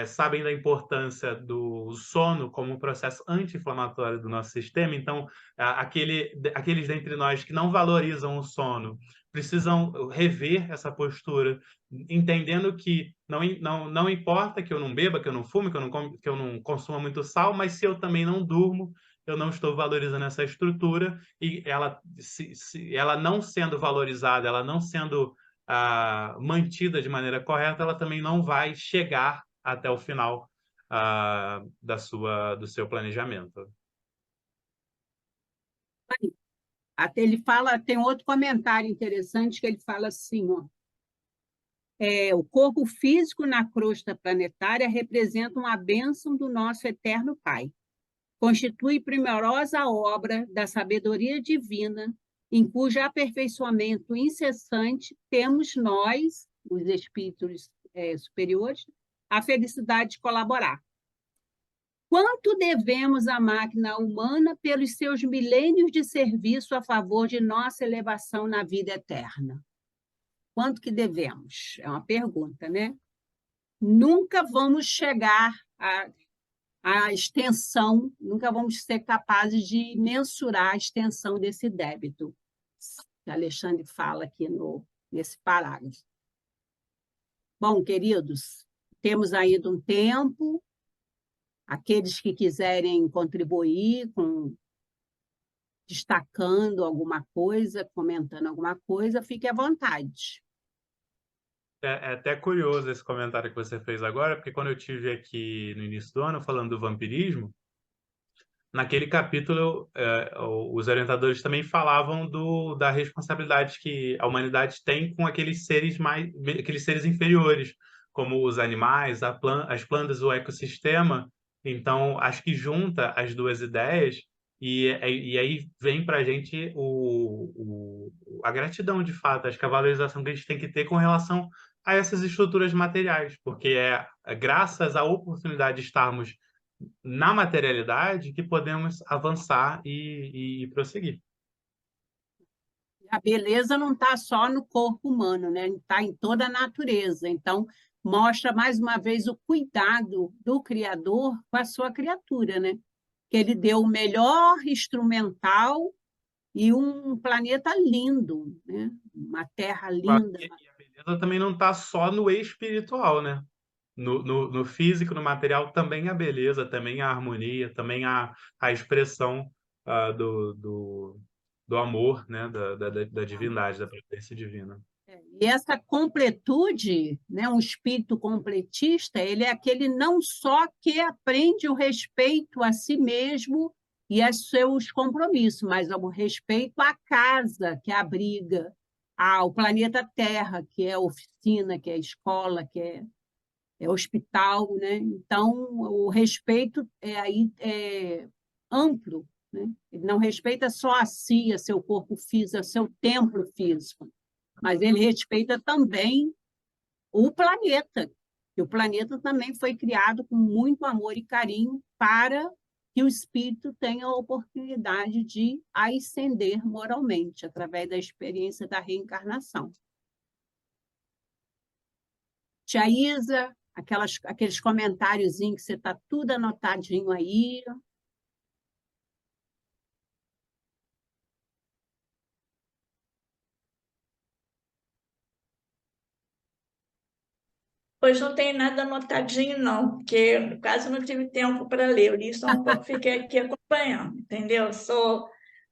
sabem da importância do sono como um processo anti-inflamatório do nosso sistema. Então, aqueles dentre nós que não valorizam o sono precisam rever essa postura, entendendo que não importa que eu não beba, que eu não fume, que eu não consuma muito sal, mas se eu também não durmo, eu não estou valorizando essa estrutura, e ela não sendo valorizada, ela não sendo mantida de maneira correta, ela também não vai chegar até o final do seu planejamento. Até ele fala, tem outro comentário interessante que ele fala assim, ó, o corpo físico na crosta planetária representa uma bênção do nosso eterno Pai. Constitui primorosa obra da sabedoria divina, em cujo aperfeiçoamento incessante temos nós, os espíritos superiores, a felicidade de colaborar. Quanto devemos à máquina humana pelos seus milênios de serviço a favor de nossa elevação na vida eterna? Quanto que devemos? É uma pergunta, né? Nunca vamos chegar à extensão, nunca vamos ser capazes de mensurar a extensão desse débito, que Alexandre fala aqui nesse parágrafo. Bom, queridos, temos ainda um tempo. Aqueles que quiserem contribuir destacando alguma coisa, comentando alguma coisa, fique à vontade. É até curioso esse comentário que você fez agora, porque quando eu tive aqui no início do ano falando do vampirismo, naquele capítulo os orientadores também falavam da responsabilidade que a humanidade tem com aqueles seres inferiores, como os animais, as plantas, o ecossistema. Então, acho que junta as duas ideias e aí vem para a gente a gratidão, de fato, acho que a valorização que a gente tem que ter com relação a essas estruturas materiais, porque é graças à oportunidade de estarmos na materialidade que podemos avançar e prosseguir. A beleza não está só no corpo humano, né? Está em toda a natureza. Então, mostra mais uma vez o cuidado do Criador com a sua criatura, né? Que ele deu o melhor instrumental e um planeta lindo, né? Uma terra linda. E a beleza também não está só no espiritual, né? No físico, no material, também a beleza, também a harmonia, também a expressão do amor, né? Da divindade, da presença divina. E essa completude, né, um espírito completista, ele é aquele não só que aprende o respeito a si mesmo e a seus compromissos, mas o respeito à casa que abriga, ao planeta Terra, que é a oficina, que é a escola, que é é hospital, né? Então, o respeito aí é amplo, né? Ele não respeita só a si, a seu corpo físico, a seu templo físico, mas ele respeita também o planeta. E o planeta também foi criado com muito amor e carinho para que o espírito tenha a oportunidade de ascender moralmente, através da experiência da reencarnação. Tia Isa, aqueles comentáriozinhos que você está tudo anotadinho aí. Pois não tem nada anotadinho, não, porque quase não tive tempo para ler. Eu li só um pouco, fiquei aqui acompanhando, entendeu?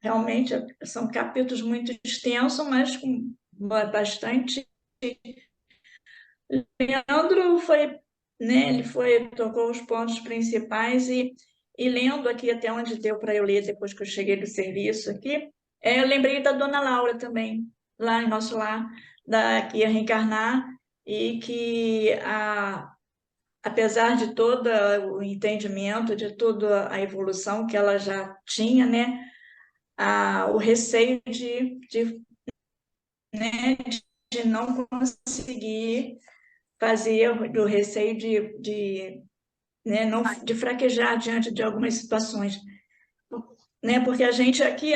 Realmente, são capítulos muito extensos, mas com bastante. Leandro foi, né, tocou os pontos principais e lendo aqui até onde deu para eu ler depois que eu cheguei do serviço aqui, eu lembrei da Dona Laura também, lá em nosso lar, que ia reencarnar e que apesar de todo o entendimento, de toda a evolução que ela já tinha, né, o receio né, de não conseguir fazer, do receio né, não, de fraquejar diante de algumas situações. Né, porque a gente aqui,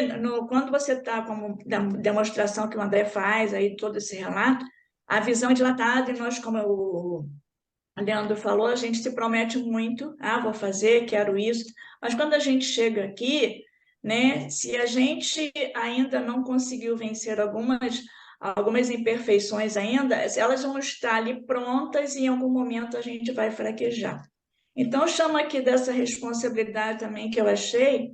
quando você está como demonstração que o André faz, aí todo esse relato, a visão é dilatada e nós, como o Leandro falou, a gente se promete muito, vou fazer, quero isso, mas quando a gente chega aqui, né, se a gente ainda não conseguiu vencer algumas imperfeições ainda, elas vão estar ali prontas e em algum momento a gente vai fraquejar. Então, chamo aqui dessa responsabilidade também que eu achei,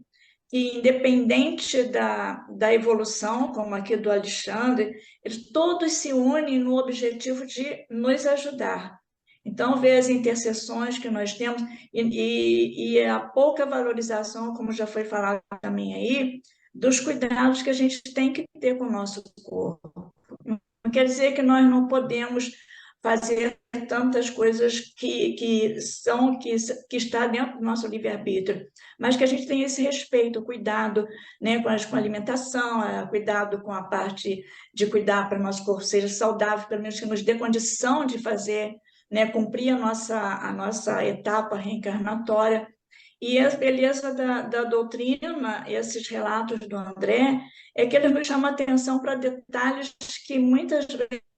que independente da evolução, como aqui do Alexandre, eles todos se unem no objetivo de nos ajudar. Então, ver as intercessões que nós temos e a pouca valorização, como já foi falado também aí, dos cuidados que a gente tem que ter com o nosso corpo. Não quer dizer que nós não podemos fazer tantas coisas que está dentro do nosso livre-arbítrio, mas que a gente tenha esse respeito, cuidado, né, com a alimentação, cuidado com a parte de cuidar para o nosso corpo seja saudável, pelo menos que nos dê condição de fazer, né, cumprir a nossa etapa reencarnatória. E a beleza da doutrina, esses relatos do André, é que eles nos chamam a atenção para detalhes que muitas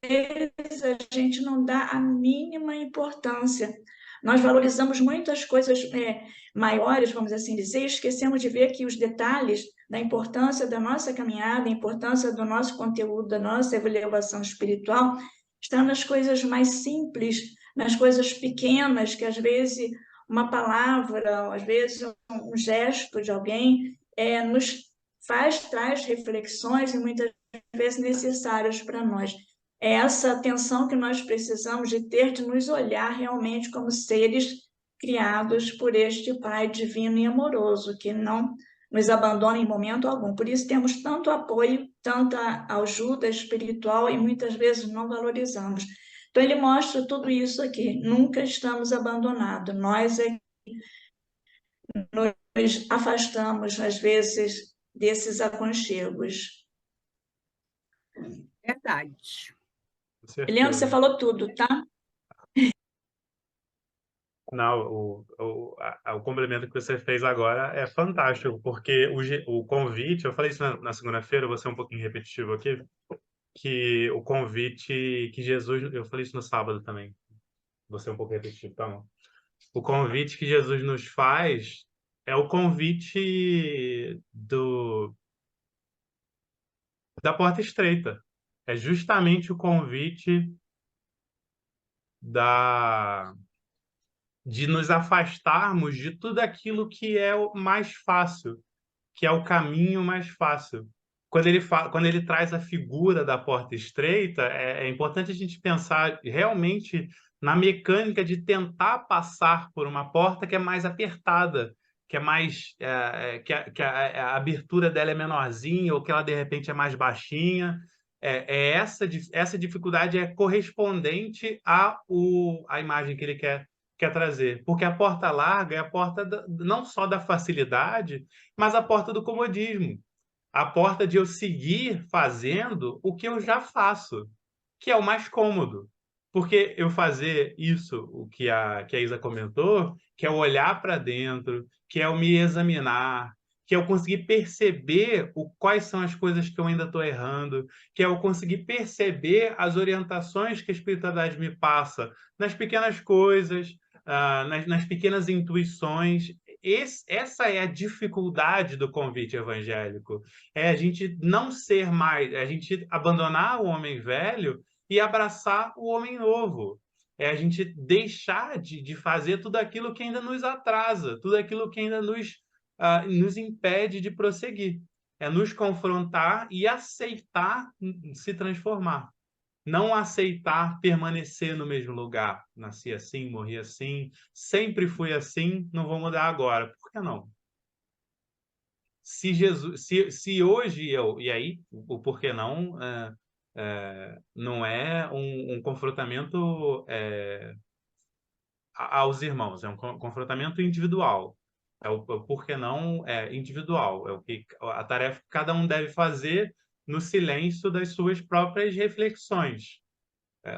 vezes a gente não dá a mínima importância. Nós valorizamos muitas coisas maiores, vamos assim dizer, e esquecemos de ver que os detalhes da importância da nossa caminhada, a importância do nosso conteúdo, da nossa elevação espiritual, está nas coisas mais simples, nas coisas pequenas, que às vezes uma palavra, às vezes um gesto de alguém traz reflexões e muitas vezes necessárias para nós. É essa atenção que nós precisamos de ter, de nos olhar realmente como seres criados por este Pai divino e amoroso, que não nos abandona em momento algum. Por isso temos tanto apoio, tanta ajuda espiritual e muitas vezes não valorizamos. Então ele mostra tudo isso aqui. Nunca estamos abandonados. Nós nos afastamos, às vezes, desses aconchegos. Verdade. Com Leandro, você certeza. falou tudo, tá? Não, o complemento que você fez agora é fantástico, porque o convite, eu falei isso na segunda-feira, vou ser um pouquinho repetitivo aqui, que o convite que Jesus, eu falei isso no sábado também, vou ser um pouco repetitivo, tá bom? O convite que Jesus nos faz é o convite da porta estreita. É justamente o convite de nos afastarmos de tudo aquilo que é o mais fácil, que é o caminho mais fácil. Quando ele traz a figura da porta estreita, é importante a gente pensar realmente na mecânica de tentar passar por uma porta que é mais apertada, que é mais que a abertura dela é menorzinha ou que ela de repente é mais baixinha. essa dificuldade é correspondente à imagem que ele quer trazer. Porque a porta larga é a porta não só da facilidade, mas a porta do comodismo. A porta de eu seguir fazendo o que eu já faço, que é o mais cômodo. Porque eu fazer isso, que a Isa comentou, que é o olhar para dentro, que é o me examinar, que é eu conseguir perceber quais são as coisas que eu ainda estou errando, que é eu conseguir perceber as orientações que a espiritualidade me passa nas pequenas coisas, nas pequenas intuições. Essa é a dificuldade do convite evangélico. É a gente não ser mais, é a gente abandonar o homem velho e abraçar o homem novo. É a gente deixar de fazer tudo aquilo que ainda nos atrasa, tudo aquilo que ainda nos impede de prosseguir. É nos confrontar e aceitar se transformar. Não aceitar permanecer no mesmo lugar. Nasci assim, morri assim, sempre fui assim, não vou mudar agora. Por que não? Se hoje e aí o porquê não não é um confrontamento aos irmãos, é um confrontamento individual. O porquê não individual, é o que a tarefa que cada um deve fazer no silêncio das suas próprias reflexões. É,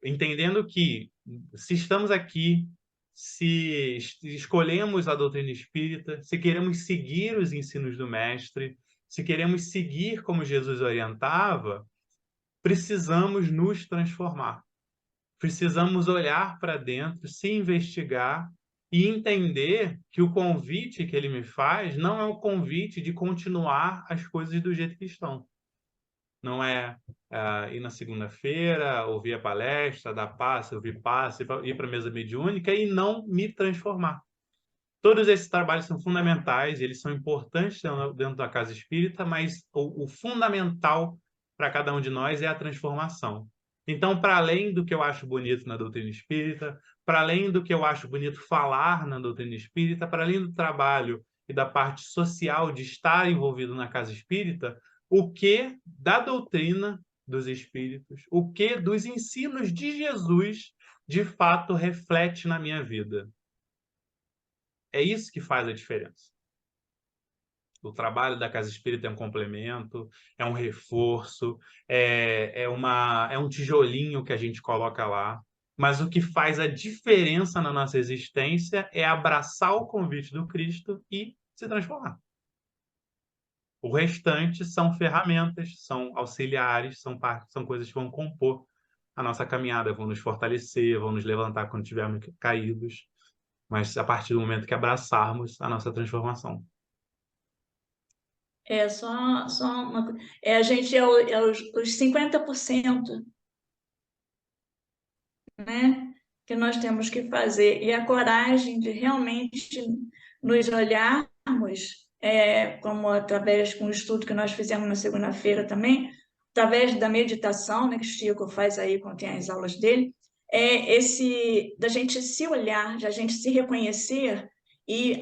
entendendo que se estamos aqui, se escolhemos a doutrina espírita, se queremos seguir os ensinos do mestre, se queremos seguir como Jesus orientava, precisamos nos transformar. Precisamos olhar para dentro, se investigar e entender que o convite que ele me faz não é o convite de continuar as coisas do jeito que estão. Não é ir na segunda-feira, ouvir a palestra, dar passe, ouvir passe, ir para a mesa mediúnica e não me transformar. Todos esses trabalhos são fundamentais, eles são importantes dentro da casa espírita, mas o fundamental para cada um de nós é a transformação. Então, para além do que eu acho bonito na doutrina espírita, para além do que eu acho bonito falar na doutrina espírita, para além do trabalho e da parte social de estar envolvido na casa espírita, o que da doutrina dos espíritos, o que dos ensinos de Jesus de fato reflete na minha vida. É isso que faz a diferença. O trabalho da Casa Espírita é um complemento, é um reforço, é um tijolinho que a gente coloca lá. Mas o que faz a diferença na nossa existência é abraçar o convite do Cristo e se transformar. O restante são ferramentas, são auxiliares, são coisas que vão compor a nossa caminhada, vão nos fortalecer, vão nos levantar quando estivermos caídos, mas a partir do momento que abraçarmos a nossa transformação. Só uma coisa. A gente os 50%, né, que nós temos que fazer, e a coragem de realmente nos olharmos, como através de um estudo que nós fizemos na segunda-feira também, através da meditação, né, que o Chico faz aí quando tem as aulas dele, da gente se olhar, de a gente se reconhecer e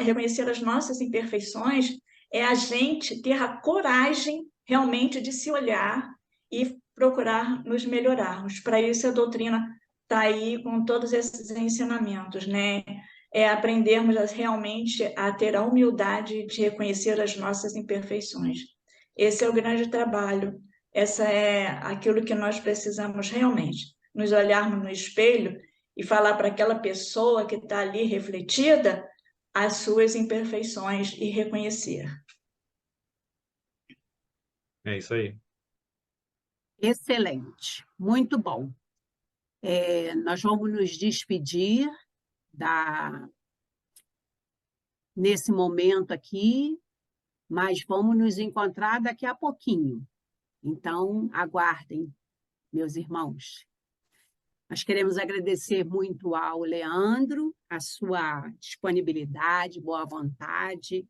reconhecer as nossas imperfeições, é a gente ter a coragem realmente de se olhar e procurar nos melhorarmos. Para isso, a doutrina está aí com todos esses ensinamentos, né? Aprendermos realmente a ter a humildade de reconhecer as nossas imperfeições. Esse é o grande trabalho. Essa é aquilo que nós precisamos realmente. Nos olharmos no espelho e falar para aquela pessoa que está ali refletida as suas imperfeições e reconhecer. É isso aí. Excelente, muito bom. Nós vamos nos despedir nesse momento aqui, mas vamos nos encontrar daqui a pouquinho. Então, aguardem, meus irmãos. Nós queremos agradecer muito ao Leandro, a sua disponibilidade, boa vontade,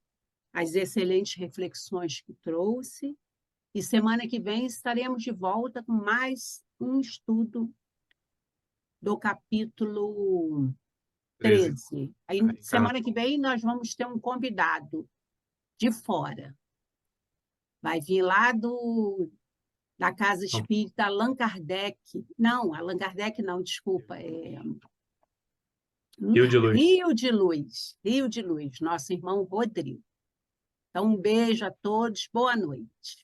as excelentes reflexões que trouxe. E semana que vem estaremos de volta com mais um estudo do capítulo 13. Aí, semana que vem nós vamos ter um convidado de fora. Vai vir lá da Casa Espírita Allan Kardec. Não, Allan Kardec não, desculpa. Rio de Luz. Rio de Luz, nosso irmão Rodrigo. Então, um beijo a todos, boa noite.